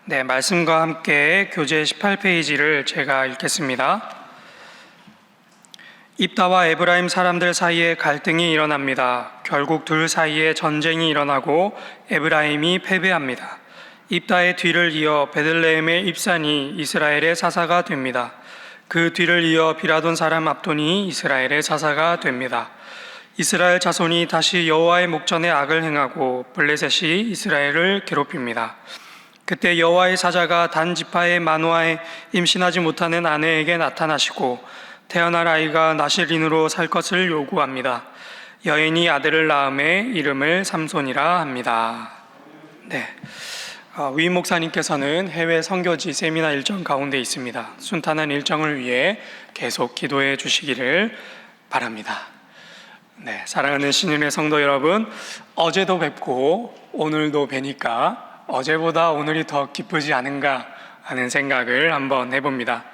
네, 말씀과 함께 교재 18페이지를 제가 읽겠습니다. 입다와 에브라임 사람들 사이에 갈등이 일어납니다. 결국 둘 사이에 전쟁이 일어나고 에브라임이 패배합니다. 입다의 뒤를 이어 베들레헴의 입산이 이스라엘의 사사가 됩니다. 그 뒤를 이어 비라돈 사람 압돈이 이스라엘의 사사가 됩니다. 이스라엘 자손이 다시 여호와의 목전에 악을 행하고 블레셋이 이스라엘을 괴롭힙니다. 그때 여호와의 사자가 단 지파의 마노아에 임신하지 못하는 아내에게 나타나시고 태어날 아이가 나실인으로 살 것을 요구합니다. 여인이 아들을 낳음에 이름을 삼손이라 합니다. 네, 위 목사님께서는 해외 선교지 세미나 일정 가운데 있습니다. 순탄한 일정을 위해 계속 기도해 주시기를 바랍니다. 네, 사랑하는 신인의 성도 여러분, 어제도 뵙고 오늘도 뵈니까 어제보다 오늘이 더 기쁘지 않은가 하는 생각을 한번 해봅니다.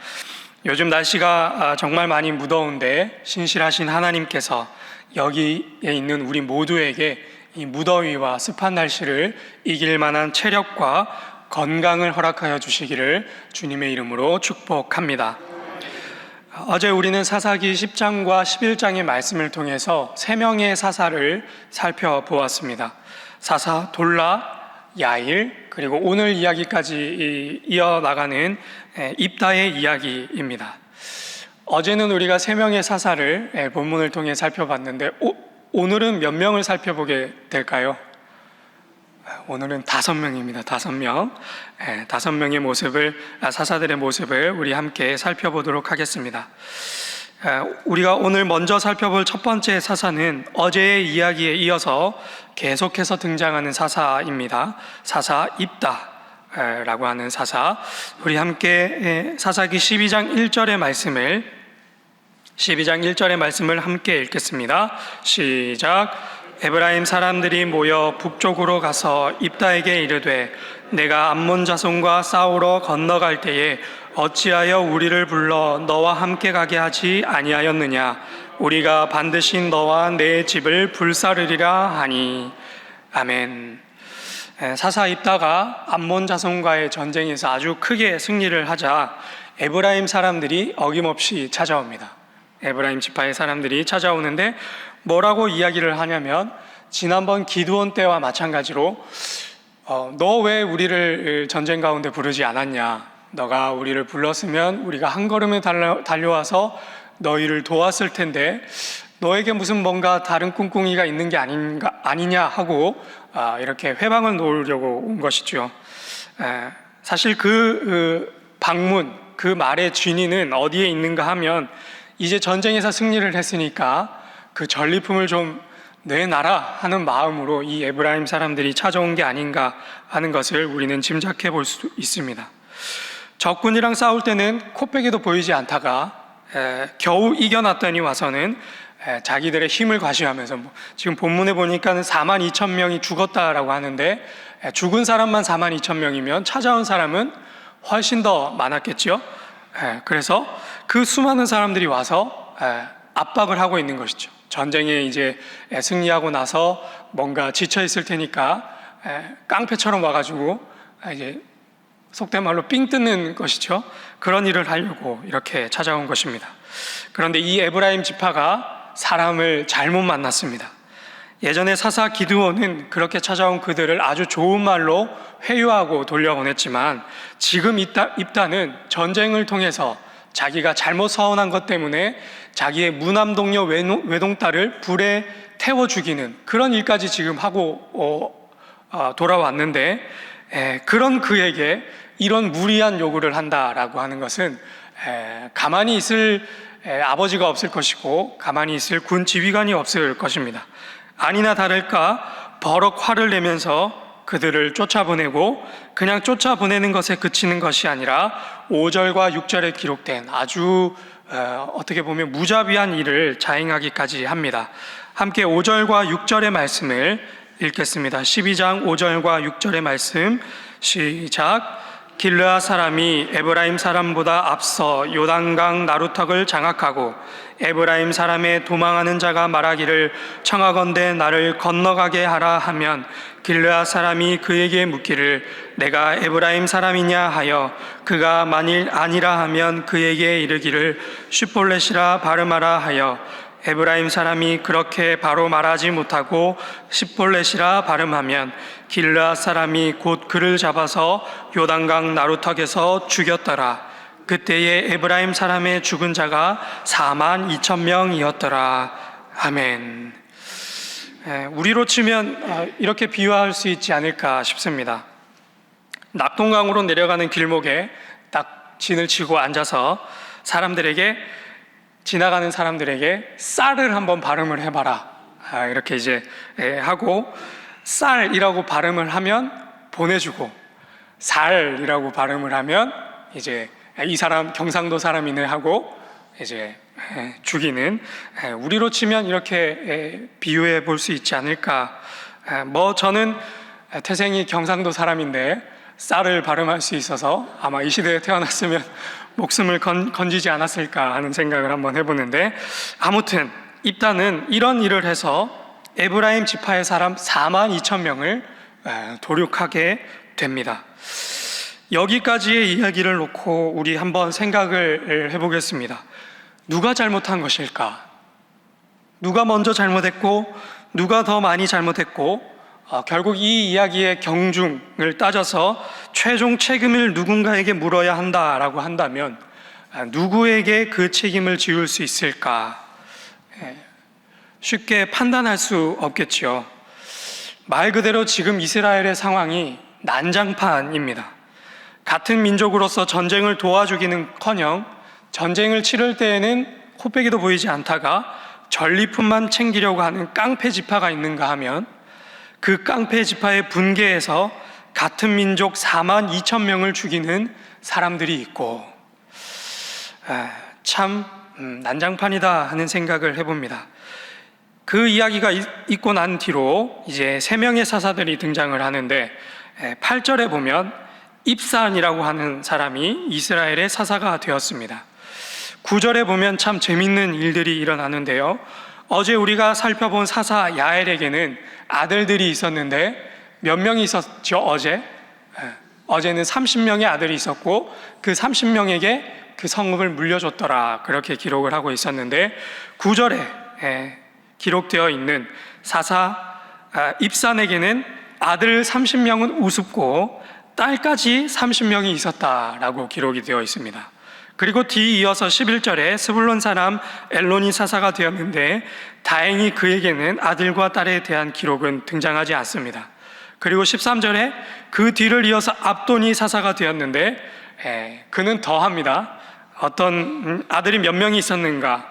요즘 날씨가 정말 많이 무더운데 신실하신 하나님께서 여기에 있는 우리 모두에게 이 무더위와 습한 날씨를 이길 만한 체력과 건강을 허락하여 주시기를 주님의 이름으로 축복합니다. 어제 우리는 사사기 10장과 11장의 말씀을 통해서 3명의 사사를 살펴보았습니다. 사사 돌라, 야일, 그리고 오늘 이야기까지 이어나가는 입다의 이야기입니다. 어제는 우리가 3명의 사사를 본문을 통해 살펴봤는데 오늘은 몇 명을 살펴보게 될까요? 오늘은 5명입니다. 5명. 5명의 모습을, 사사들의 모습을 우리 함께 살펴보도록 하겠습니다. 우리가 오늘 먼저 살펴볼 첫 번째 사사는 어제의 이야기에 이어서 계속해서 등장하는 사사입니다. 사사 입다라고 하는 사사. 우리 함께 사사기 12장 1절의 말씀을 함께 읽겠습니다. 시작. 에브라임 사람들이 모여 북쪽으로 가서 입다에게 이르되 내가 암몬 자손과 싸우러 건너갈 때에 어찌하여 우리를 불러 너와 함께 가게 하지 아니하였느냐? 우리가 반드시 너와 내 집을 불사르리라 하니. 아멘. 사사 입다가 암몬 자손과의 전쟁에서 아주 크게 승리를 하자 에브라임 사람들이 어김없이 찾아옵니다. 에브라임 지파의 사람들이 찾아오는데 뭐라고 이야기를 하냐면 지난번 기드온 때와 마찬가지로 너 왜 우리를 전쟁 가운데 부르지 않았냐? 너가 우리를 불렀으면 우리가 한 걸음에 달려와서 너희를 도왔을 텐데 너에게 무슨 뭔가 다른 꿍꿍이가 있는 게 아니냐 하고 이렇게 회방을 놓으려고 온 것이죠. 사실 그 방문, 그 말의 진위는 어디에 있는가 하면 이제 전쟁에서 승리를 했으니까 그 전리품을 좀 내놔라 하는 마음으로 이 에브라임 사람들이 찾아온 게 아닌가 하는 것을 우리는 짐작해 볼 수 있습니다. 적군이랑 싸울 때는 코빼기도 보이지 않다가 겨우 이겨놨더니 와서는 자기들의 힘을 과시하면서 지금 본문에 보니까는 42,000명이 죽었다라고 하는데 죽은 사람만 42,000명이면 찾아온 사람은 훨씬 더 많았겠죠. 그래서 그 수많은 사람들이 와서 압박을 하고 있는 것이죠. 전쟁에 이제 승리하고 나서 뭔가 지쳐 있을 테니까 깡패처럼 와가지고 이제 속된 말로 삥 뜯는 것이죠. 그런 일을 하려고 이렇게 찾아온 것입니다. 그런데 이 에브라임 지파가 사람을 잘못 만났습니다. 예전에 사사 기드온은 그렇게 찾아온 그들을 아주 좋은 말로 회유하고 돌려보냈지만 지금 입다는 전쟁을 통해서 자기가 잘못 서원한 것 때문에 자기의 무남동녀 외동딸을 불에 태워 죽이는 그런 일까지 지금 하고 돌아왔는데 그런 그에게 이런 무리한 요구를 한다라고 하는 것은 가만히 있을 아버지가 없을 것이고 가만히 있을 군 지휘관이 없을 것입니다. 아니나 다를까 버럭 화를 내면서 그들을 쫓아보내고 그냥 쫓아보내는 것에 그치는 것이 아니라 5절과 6절에 기록된 아주 어떻게 보면 무자비한 일을 자행하기까지 합니다. 함께 5절과 6절의 말씀을 읽겠습니다. 12장 5절과 6절의 말씀 시작. 길르앗 사람이 에브라임 사람보다 앞서 요단강 나루턱을 장악하고 에브라임 사람의 도망하는 자가 말하기를 청하건대 나를 건너가게 하라 하면 길르앗 사람이 그에게 묻기를 내가 에브라임 사람이냐 하여 그가 만일 아니라 하면 그에게 이르기를 슈폴렛이라 발음하라 하여 에브라임 사람이 그렇게 바로 말하지 못하고 십볼렛이라 발음하면 길르앗 사람이 곧 그를 잡아서 요단강 나루턱에서 죽였더라. 그때에 에브라임 사람의 죽은 자가 42,000명이었더라. 아멘. 우리로 치면 이렇게 비유할 수 있지 않을까 싶습니다. 낙동강으로 내려가는 길목에 딱 진을 치고 앉아서 지나가는 사람들에게 쌀을 한번 발음을 해봐라. 이렇게 이제 하고 쌀이라고 발음을 하면 보내주고 살이라고 발음을 하면 이제 이 사람 경상도 사람이네 하고 이제 죽이는, 우리로 치면 이렇게 비유해 볼 수 있지 않을까. 저는 태생이 경상도 사람인데 쌀을 발음할 수 있어서 아마 이 시대에 태어났으면 목숨을 건지지 않았을까 하는 생각을 한번 해보는데, 아무튼 입다는 이런 일을 해서 에브라임 지파의 사람 42,000명을 도륙하게 됩니다. 여기까지의 이야기를 놓고 우리 한번 생각을 해보겠습니다. 누가 잘못한 것일까? 누가 먼저 잘못했고 누가 더 많이 잘못했고, 결국 이 이야기의 경중을 따져서 최종 책임을 누군가에게 물어야 한다라고 한다면 누구에게 그 책임을 지울 수 있을까? 쉽게 판단할 수 없겠지요. 말 그대로 지금 이스라엘의 상황이 난장판입니다. 같은 민족으로서 전쟁을 도와주기는커녕 전쟁을 치를 때에는 코빼기도 보이지 않다가 전리품만 챙기려고 하는 깡패 지파가 있는가 하면 그 깡패 지파의 분계에서 같은 민족 42,000명을 죽이는 사람들이 있고, 참 난장판이다 하는 생각을 해봅니다. 그 이야기가 있고 난 뒤로 이제 3명의 사사들이 등장을 하는데, 8절에 보면 입산이라고 하는 사람이 이스라엘의 사사가 되었습니다. 9절에 보면 참 재밌는 일들이 일어나는데요. 어제 우리가 살펴본 사사 야엘에게는 아들들이 있었는데 몇 명이 있었죠? 어제는 30명의 아들이 있었고 그 30명에게 그 성읍을 물려줬더라, 그렇게 기록을 하고 있었는데, 9절에 기록되어 있는 사사 입산에게는 아들 30명은 우습고 딸까지 30명이 있었다라고 기록이 되어 있습니다. 그리고 뒤이어서 11절에 스불론 사람 엘론이 사사가 되었는데 다행히 그에게는 아들과 딸에 대한 기록은 등장하지 않습니다. 그리고 13절에 그 뒤를 이어서 압돈이 사사가 되었는데 그는 더합니다. 어떤 아들이 몇 명이 있었는가?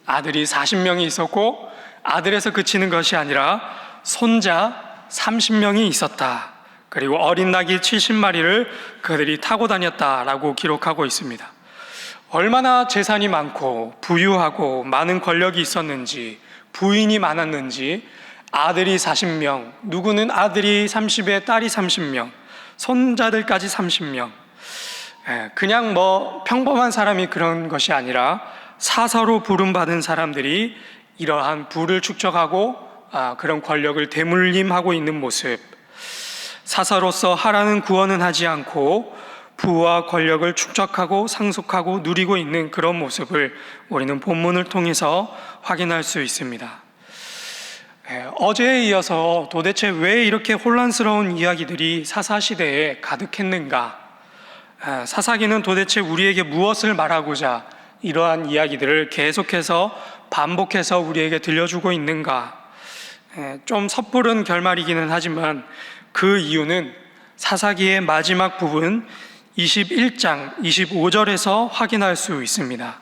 아들이 40명이 있었고 아들에서 그치는 것이 아니라 손자 30명이 있었다. 그리고 어린 낙이 70마리를 그들이 타고 다녔다라고 기록하고 있습니다. 얼마나 재산이 많고 부유하고 많은 권력이 있었는지, 부인이 많았는지, 아들이 40명, 누구는 아들이 30에 딸이 30명, 손자들까지 30명. 그냥 평범한 사람이 그런 것이 아니라 사사로 부름받은 사람들이 이러한 부를 축적하고 그런 권력을 대물림하고 있는 모습, 사사로서 하라는 구원은 하지 않고 부와 권력을 축적하고 상속하고 누리고 있는 그런 모습을 우리는 본문을 통해서 확인할 수 있습니다. 어제에 이어서 도대체 왜 이렇게 혼란스러운 이야기들이 사사시대에 가득했는가? 사사기는 도대체 우리에게 무엇을 말하고자 이러한 이야기들을 계속해서 반복해서 우리에게 들려주고 있는가? 좀 섣부른 결말이기는 하지만 그 이유는 사사기의 마지막 부분 21장 25절에서 확인할 수 있습니다.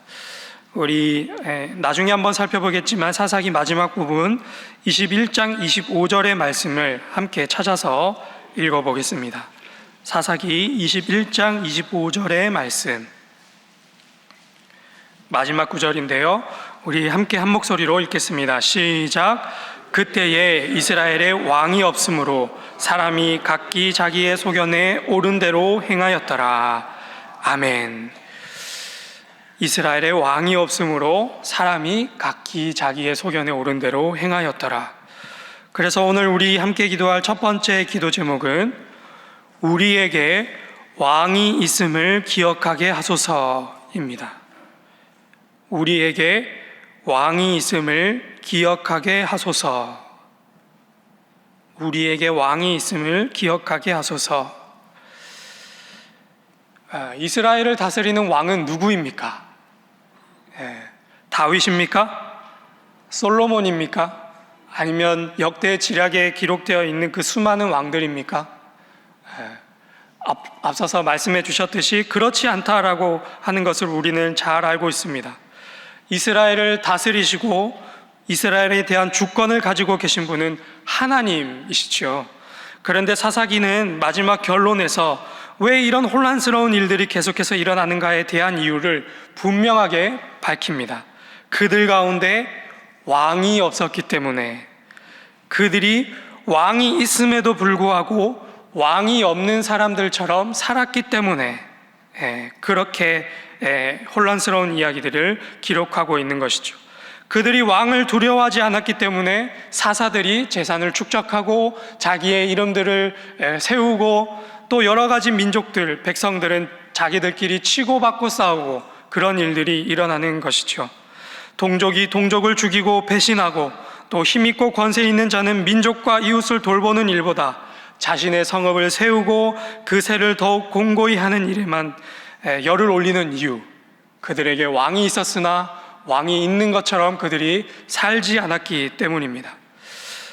우리 나중에 한번 살펴보겠지만 사사기 마지막 부분 21장 25절의 말씀을 함께 찾아서 읽어보겠습니다. 사사기 21장 25절의 말씀, 마지막 구절인데요. 우리 함께 한 목소리로 읽겠습니다. 시작. 그때에 이스라엘에 왕이 없으므로 사람이 각기 자기의 소견에 옳은 대로 행하였더라. 아멘. 이스라엘에 왕이 없으므로 사람이 각기 자기의 소견에 옳은 대로 행하였더라. 그래서 오늘 우리 함께 기도할 첫 번째 기도 제목은 우리에게 왕이 있음을 기억하게 하소서입니다. 우리에게 왕이 있음을 기억하게 하소서. 우리에게 왕이 있음을 기억하게 하소서. 이스라엘을 다스리는 왕은 누구입니까? 다윗입니까? 솔로몬입니까? 아니면 역대 지략에 기록되어 있는 그 수많은 왕들입니까? 앞서서 말씀해 주셨듯이 그렇지 않다라고 하는 것을 우리는 잘 알고 있습니다. 이스라엘을 다스리시고 이스라엘에 대한 주권을 가지고 계신 분은 하나님이시죠. 그런데 사사기는 마지막 결론에서 왜 이런 혼란스러운 일들이 계속해서 일어나는가에 대한 이유를 분명하게 밝힙니다. 그들 가운데 왕이 없었기 때문에, 그들이 왕이 있음에도 불구하고 왕이 없는 사람들처럼 살았기 때문에 그렇게 혼란스러운 이야기들을 기록하고 있는 것이죠. 그들이 왕을 두려워하지 않았기 때문에 사사들이 재산을 축적하고 자기의 이름들을 세우고 또 여러 가지 민족들, 백성들은 자기들끼리 치고받고 싸우고 그런 일들이 일어나는 것이죠. 동족이 동족을 죽이고 배신하고 또 힘있고 권세 있는 자는 민족과 이웃을 돌보는 일보다 자신의 성읍을 세우고 그 세를 더욱 공고히 하는 일에만 열을 올리는 이유, 그들에게 왕이 있었으나 왕이 있는 것처럼 그들이 살지 않았기 때문입니다.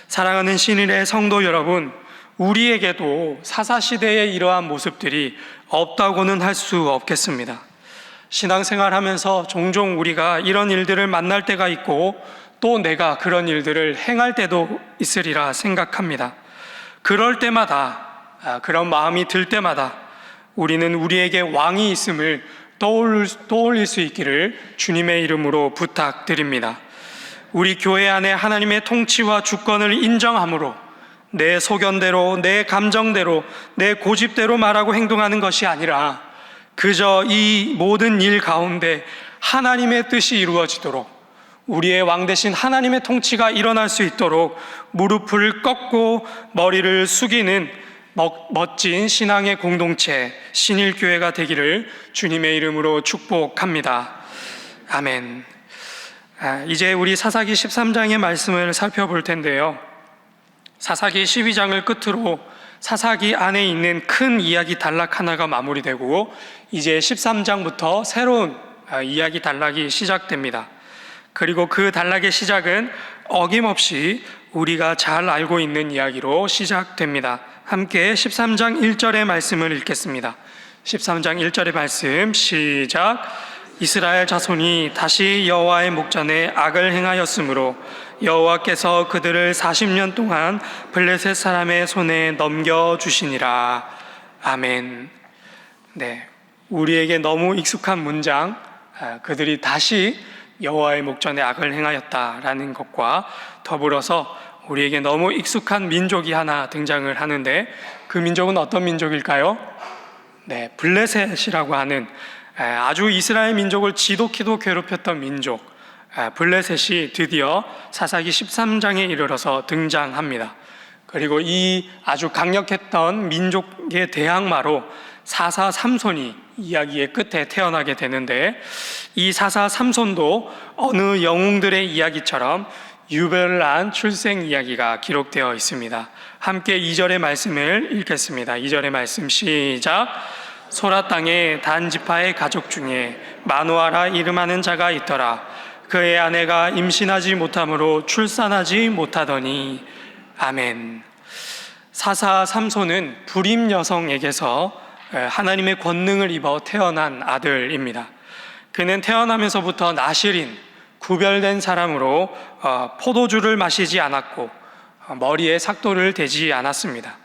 사랑하는 신일의 성도 여러분, 우리에게도 사사시대의 이러한 모습들이 없다고는 할 수 없겠습니다. 신앙생활하면서 종종 우리가 이런 일들을 만날 때가 있고 또 내가 그런 일들을 행할 때도 있으리라 생각합니다. 그럴 때마다, 그런 마음이 들 때마다 우리는 우리에게 왕이 있음을 떠올릴 수 있기를 주님의 이름으로 부탁드립니다. 우리 교회 안에 하나님의 통치와 주권을 인정함으로 내 소견대로, 내 감정대로, 내 고집대로 말하고 행동하는 것이 아니라 그저 이 모든 일 가운데 하나님의 뜻이 이루어지도록, 우리의 왕 대신 하나님의 통치가 일어날 수 있도록 무릎을 꺾고 머리를 숙이는 멋진 신앙의 공동체 신일교회가 되기를 주님의 이름으로 축복합니다. 아멘. 이제 우리 사사기 13장의 말씀을 살펴볼 텐데요, 사사기 12장을 끝으로 사사기 안에 있는 큰 이야기 단락 하나가 마무리되고 이제 13장부터 새로운 이야기 단락이 시작됩니다. 그리고 그 단락의 시작은 어김없이 우리가 잘 알고 있는 이야기로 시작됩니다. 함께 13장 1절의 말씀을 읽겠습니다. 13장 1절의 말씀 시작. 이스라엘 자손이 다시 여호와의 목전에 악을 행하였으므로 여호와께서 그들을 40년 동안 블레셋 사람의 손에 넘겨주시니라. 아멘. 네, 우리에게 너무 익숙한 문장, 그들이 다시 여호와의 목전에 악을 행하였다라는 것과 더불어서 우리에게 너무 익숙한 민족이 하나 등장을 하는데, 그 민족은 어떤 민족일까요? 네, 블레셋이라고 하는 아주 이스라엘 민족을 지독히도 괴롭혔던 민족, 블레셋이 드디어 사사기 13장에 이르러서 등장합니다. 그리고 이 아주 강력했던 민족의 대항마로 사사 삼손이 이야기의 끝에 태어나게 되는데, 이 사사 삼손도 어느 영웅들의 이야기처럼 유별난 출생 이야기가 기록되어 있습니다. 함께 2절의 말씀을 읽겠습니다. 2절의 말씀 시작. 소라 땅에 단 지파의 가족 중에 마누아라 이름하는 자가 있더라. 그의 아내가 임신하지 못함으로 출산하지 못하더니. 아멘. 사사 삼손은 불임 여성에게서 하나님의 권능을 입어 태어난 아들입니다. 그는 태어나면서부터 나실인, 구별된 사람으로 포도주를 마시지 않았고 머리에 삭도를 대지 않았습니다.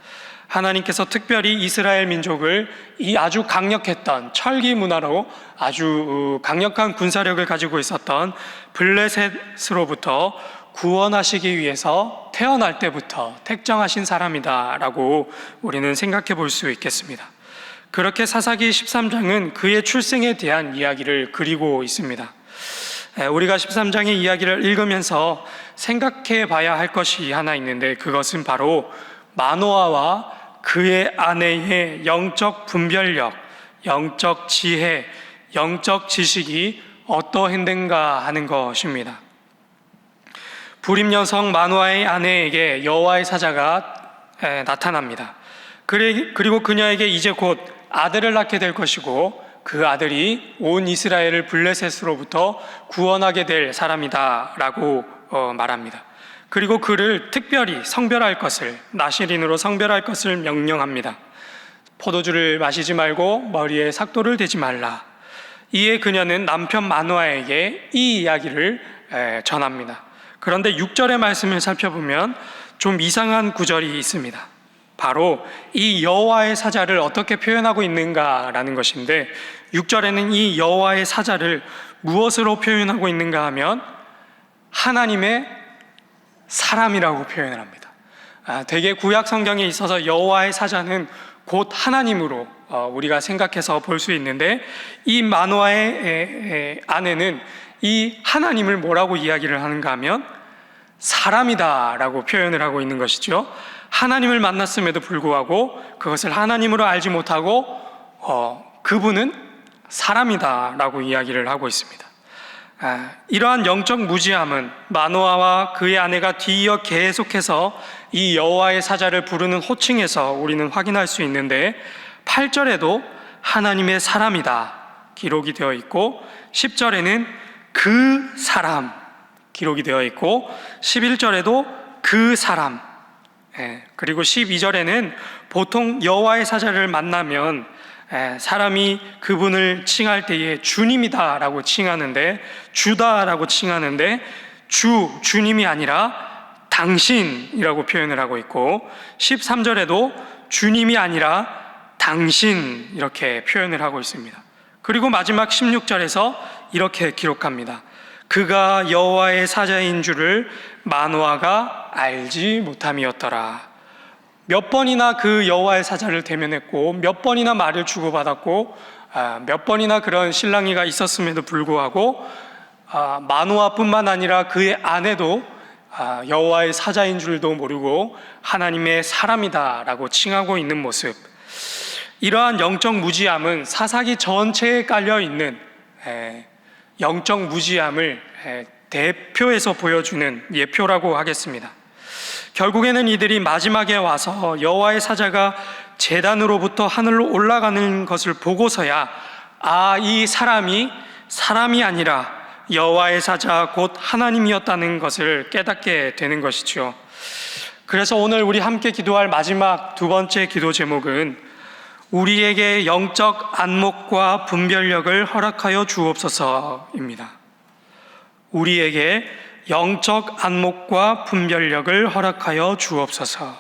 하나님께서 특별히 이스라엘 민족을 이 아주 강력했던 철기 문화로 아주 강력한 군사력을 가지고 있었던 블레셋으로부터 구원하시기 위해서 태어날 때부터 택정하신 사람이다라고 우리는 생각해 볼 수 있겠습니다. 그렇게 사사기 13장은 그의 출생에 대한 이야기를 그리고 있습니다. 우리가 13장의 이야기를 읽으면서 생각해 봐야 할 것이 하나 있는데, 그것은 바로 마노아와 그의 아내의 영적 분별력, 영적 지혜, 영적 지식이 어떠했는가 하는 것입니다. 불임 여성 마노아의 아내에게 여호와의 사자가 나타납니다. 그리고 그녀에게 이제 곧 아들을 낳게 될 것이고 그 아들이 온 이스라엘을 블레셋으로부터 구원하게 될 사람이다라고 말합니다. 그리고 그를 특별히 성별할 것을, 나실인으로 성별할 것을 명령합니다. 포도주를 마시지 말고 머리에 삭도를 대지 말라. 이에 그녀는 남편 마노아에게 이 이야기를 전합니다. 그런데 6절의 말씀을 살펴보면 좀 이상한 구절이 있습니다. 바로 이 여호와의 사자를 어떻게 표현하고 있는가라는 것인데, 6절에는 이 여호와의 사자를 무엇으로 표현하고 있는가 하면 하나님의 사람이라고 표현을 합니다. 대개 구약 성경에 있어서 여호와의 사자는 곧 하나님으로 우리가 생각해서 볼 수 있는데, 이 마노아의 아내는 이 하나님을 뭐라고 이야기를 하는가 하면 사람이다라고 표현을 하고 있는 것이죠. 하나님을 만났음에도 불구하고 그것을 하나님으로 알지 못하고 그분은 사람이다라고 이야기를 하고 있습니다. 이러한 영적 무지함은 마노아와 그의 아내가 뒤이어 계속해서 이 여호와의 사자를 부르는 호칭에서 우리는 확인할 수 있는데, 8절에도 하나님의 사람이다 기록이 되어 있고, 10절에는 그 사람 기록이 되어 있고, 11절에도 그 사람, 그리고 12절에는 보통 여호와의 사자를 만나면 사람이 그분을 칭할 때에 주님이다라고 칭하는데, 주다라고 칭하는데 주님이 아니라 당신이라고 표현을 하고 있고, 13절에도 주님이 아니라 당신 이렇게 표현을 하고 있습니다. 그리고 마지막 16절에서 이렇게 기록합니다. 그가 여호와의 사자인 줄을 마노아가 알지 못함이었더라. 몇 번이나 그 여호와의 사자를 대면했고, 몇 번이나 말을 주고받았고, 몇 번이나 그런 실랑이가 있었음에도 불구하고 마노아뿐만 아니라 그의 아내도 여호와의 사자인 줄도 모르고 하나님의 사람이다라고 칭하고 있는 모습, 이러한 영적 무지함은 사사기 전체에 깔려 있는 영적 무지함을 대표해서 보여주는 예표라고 하겠습니다. 결국에는 이들이 마지막에 와서 여호와의 사자가 제단으로부터 하늘로 올라가는 것을 보고서야 이 사람이 아니라 여호와의 사자 곧 하나님이었다는 것을 깨닫게 되는 것이죠. 그래서 오늘 우리 함께 기도할 마지막 두 번째 기도 제목은 우리에게 영적 안목과 분별력을 허락하여 주옵소서입니다. 우리에게 영적 안목과 분별력을 허락하여 주옵소서.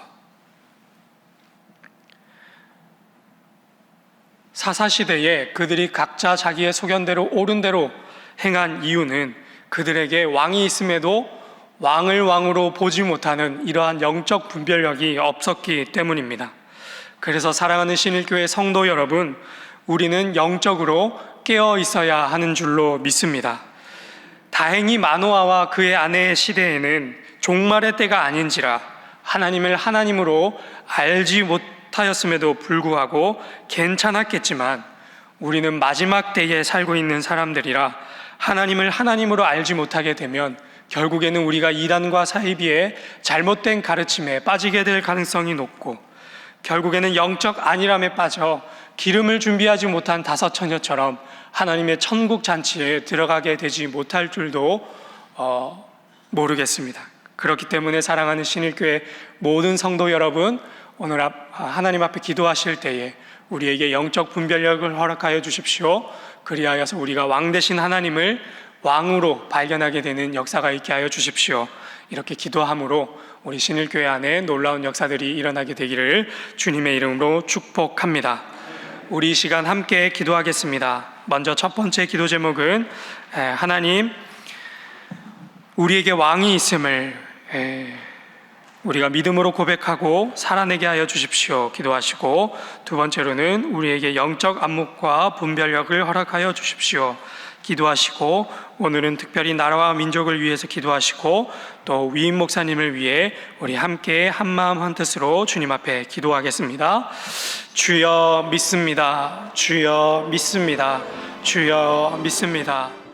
사사시대에 그들이 각자 자기의 소견대로 옳은 대로 행한 이유는 그들에게 왕이 있음에도 왕을 왕으로 보지 못하는 이러한 영적 분별력이 없었기 때문입니다. 그래서 사랑하는 신일교회 성도 여러분, 우리는 영적으로 깨어 있어야 하는 줄로 믿습니다. 다행히 마노아와 그의 아내의 시대에는 종말의 때가 아닌지라 하나님을 하나님으로 알지 못하였음에도 불구하고 괜찮았겠지만, 우리는 마지막 때에 살고 있는 사람들이라 하나님을 하나님으로 알지 못하게 되면 결국에는 우리가 이단과 사이비의 잘못된 가르침에 빠지게 될 가능성이 높고, 결국에는 영적 안일함에 빠져 기름을 준비하지 못한 다섯 처녀처럼 하나님의 천국 잔치에 들어가게 되지 못할 줄도 모르겠습니다. 그렇기 때문에 사랑하는 신일교회 모든 성도 여러분, 오늘 하나님 앞에 기도하실 때에 우리에게 영적 분별력을 허락하여 주십시오. 그리하여서 우리가 왕 되신 하나님을 왕으로 발견하게 되는 역사가 있게 하여 주십시오. 이렇게 기도함으로 우리 신일교회 안에 놀라운 역사들이 일어나게 되기를 주님의 이름으로 축복합니다. 우리 이 시간 함께 기도하겠습니다. 먼저 첫 번째 기도 제목은 하나님, 우리에게 왕이 있음을 우리가 믿음으로 고백하고 살아내게 하여 주십시오. 기도하시고, 두 번째로는 우리에게 영적 안목과 분별력을 허락하여 주십시오. 기도하시고, 오늘은 특별히 나라와 민족을 위해서 기도하시고, 또 위임 목사님을 위해 우리 함께 한마음 한뜻으로 주님 앞에 기도하겠습니다. 주여 믿습니다. 주여 믿습니다. 주여 믿습니다.